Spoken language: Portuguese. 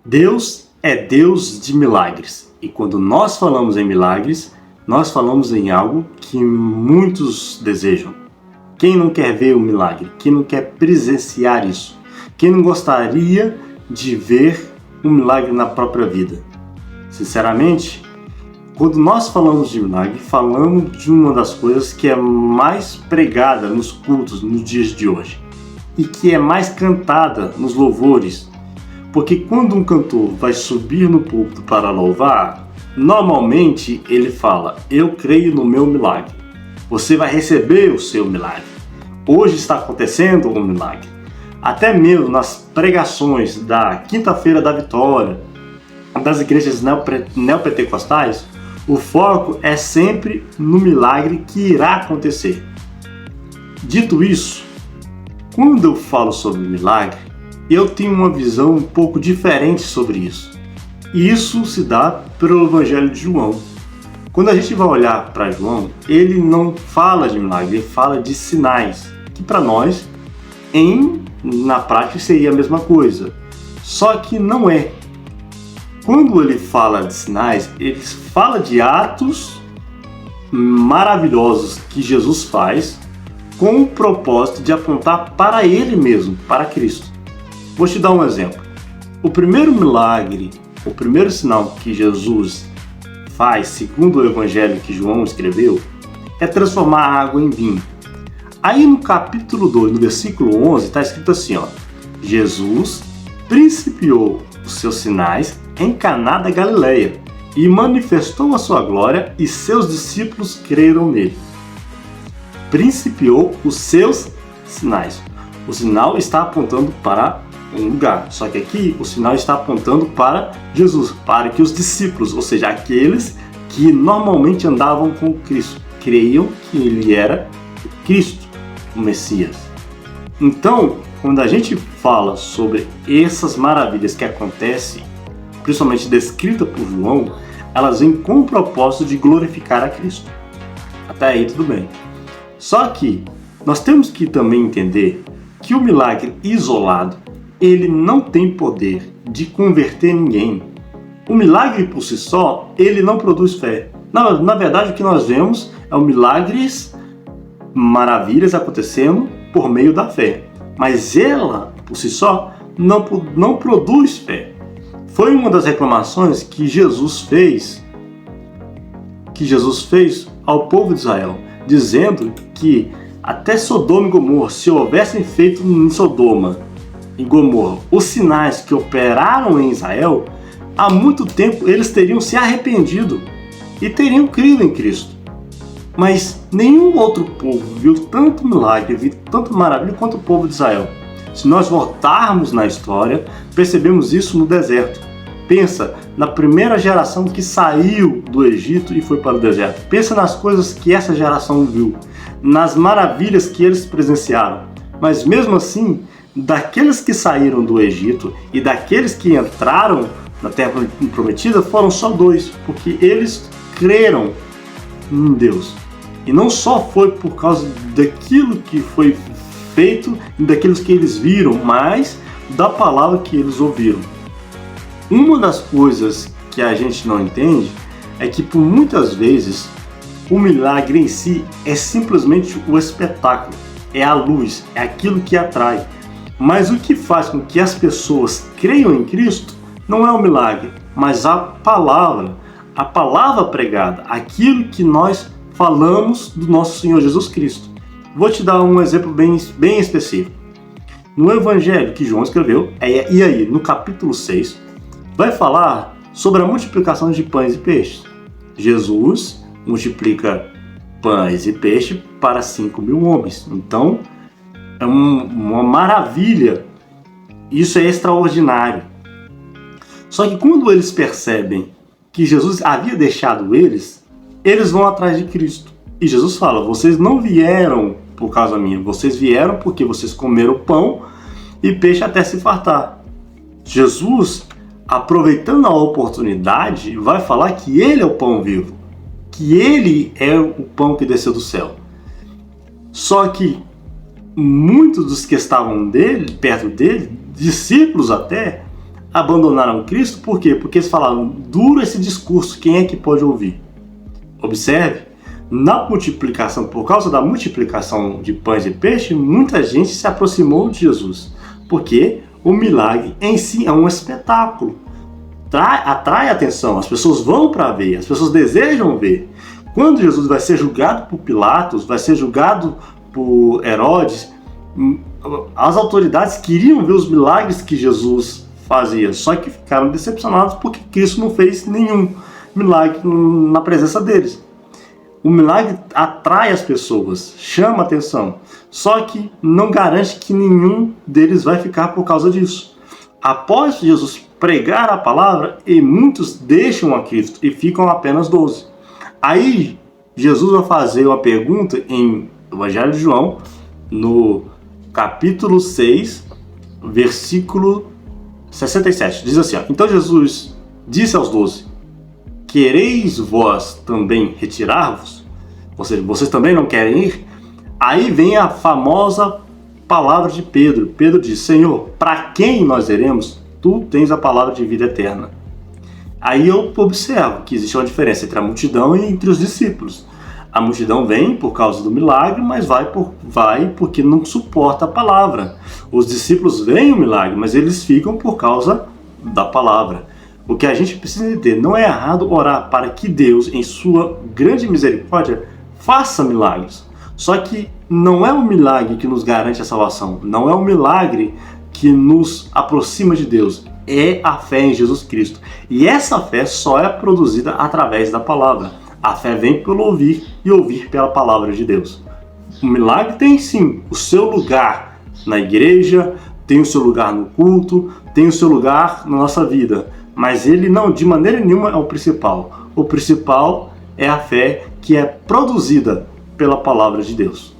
Deus é Deus de milagres. E quando nós falamos em milagres, nós falamos em algo que muitos desejam. Quem não quer ver o milagre? Quem não quer presenciar isso? Quem não gostaria de ver um milagre na própria vida? Sinceramente, quando nós falamos de milagre, falamos de uma das coisas que é mais pregada nos cultos nos dias de hoje e que é mais cantada nos louvores. Porque quando um cantor vai subir no púlpito para louvar, normalmente ele fala: eu creio no meu milagre. Você vai receber o seu milagre. Hoje está acontecendo um milagre. Até mesmo nas pregações da Quinta-feira da Vitória, das igrejas neopentecostais, o foco é sempre no milagre que irá acontecer. Dito isso, quando eu falo sobre milagre, eu tenho uma visão um pouco diferente sobre isso. E isso se dá pelo Evangelho de João. Quando a gente vai olhar para João, ele não fala de milagre, ele fala de sinais, que para nós, na prática, seria a mesma coisa. Só que não é. Quando ele fala de sinais, ele fala de atos maravilhosos que Jesus faz com o propósito de apontar para ele mesmo, para Cristo. Vou te dar um exemplo. O primeiro milagre, o primeiro sinal que Jesus faz, segundo o evangelho que João escreveu, é transformar a água em vinho. Aí no capítulo 2, no versículo 11, está escrito assim, ó: Jesus principiou os seus sinais em Caná da Galileia e manifestou a sua glória e seus discípulos creram nele. Principiou os seus sinais. O sinal está apontando para um lugar, só que aqui o sinal está apontando para Jesus, para que os discípulos, ou seja, aqueles que normalmente andavam com Cristo, creiam que ele era o Cristo, o Messias. Então, quando a gente fala sobre essas maravilhas que acontecem, principalmente descrita por João, elas vêm com o propósito de glorificar a Cristo. Até aí tudo bem. Só que nós temos que também entender que o milagre isolado, ele não tem poder de converter ninguém. O milagre por si só, ele não produz fé. Na verdade, o que nós vemos é milagres, maravilhas acontecendo por meio da fé. Mas ela, por si só, não produz fé. Foi uma das reclamações que Jesus fez ao povo de Israel, dizendo que até Sodoma e Gomorra, se houvessem feito em Sodoma e Gomorra os sinais que operaram em Israel, há muito tempo eles teriam se arrependido e teriam crido em Cristo. Mas nenhum outro povo viu tanto milagre, viu tanto maravilha quanto o povo de Israel. Se nós voltarmos na história, percebemos isso no deserto. Pensa na primeira geração que saiu do Egito e foi para o deserto. Pensa nas coisas que essa geração viu, nas maravilhas que eles presenciaram. Mas mesmo assim, daqueles que saíram do Egito e daqueles que entraram na Terra Prometida, foram só 2, porque eles creram em Deus. E não só foi por causa daquilo que foi feito e daqueles que eles viram, mas da palavra que eles ouviram. Uma das coisas que a gente não entende é que por muitas vezes o milagre em si é simplesmente o espetáculo, é a luz, é aquilo que atrai. Mas o que faz com que as pessoas creiam em Cristo não é o milagre, mas a palavra pregada, aquilo que nós falamos do nosso Senhor Jesus Cristo. Vou te dar um exemplo bem específico. No evangelho que João escreveu, e aí no capítulo 6, vai falar sobre a multiplicação de pães e peixes. Jesus multiplica pães e peixe para 5.000 homens. Então, é uma maravilha. Isso é extraordinário. Só que quando eles percebem que Jesus havia deixado eles vão atrás de Cristo. E Jesus fala: vocês não vieram por causa minha, vocês vieram porque vocês comeram pão e peixe até se fartar. Jesus, aproveitando a oportunidade, vai falar que ele é o pão vivo, que ele é o pão que desceu do céu. Só que muitos dos que estavam perto dele, discípulos até, abandonaram Cristo, por quê? Porque eles falaram, duro esse discurso, quem é que pode ouvir? Observe, na multiplicação, por causa da multiplicação de pães e peixe, muita gente se aproximou de Jesus, porque o milagre em si é um espetáculo, atrai atenção, as pessoas vão para ver, as pessoas desejam ver. Quando Jesus vai ser julgado por Pilatos, vai ser julgado por Herodes, as autoridades queriam ver os milagres que Jesus fazia, só que ficaram decepcionados porque Cristo não fez nenhum milagre na presença deles. O milagre atrai as pessoas, chama atenção, só que não garante que nenhum deles vai ficar por causa disso. Após Jesus pregar a palavra, e muitos deixam a Cristo e ficam apenas 12. Aí Jesus vai fazer uma pergunta em Evangelho de João, no capítulo 6, versículo 67. Diz assim, ó, então Jesus disse aos 12, quereis vós também retirar-vos? Ou seja, vocês também não querem ir? Aí vem a famosa palavra de Pedro. Pedro diz, Senhor, para quem nós iremos? Tu tens a palavra de vida eterna. Aí eu observo que existe uma diferença entre a multidão e entre os discípulos. A multidão vem por causa do milagre, mas vai porque não suporta a palavra. Os discípulos veem o milagre, mas eles ficam por causa da palavra. O que a gente precisa entender, não é errado orar para que Deus, em sua grande misericórdia, faça milagres. Só que não é o milagre que nos garante a salvação, não é o milagre que nos aproxima de Deus, é a fé em Jesus Cristo. E essa fé só é produzida através da palavra. A fé vem pelo ouvir e ouvir pela palavra de Deus. O milagre tem sim o seu lugar na igreja, tem o seu lugar no culto, tem o seu lugar na nossa vida. Mas ele não, de maneira nenhuma, é o principal. O principal é a fé que é produzida pela palavra de Deus.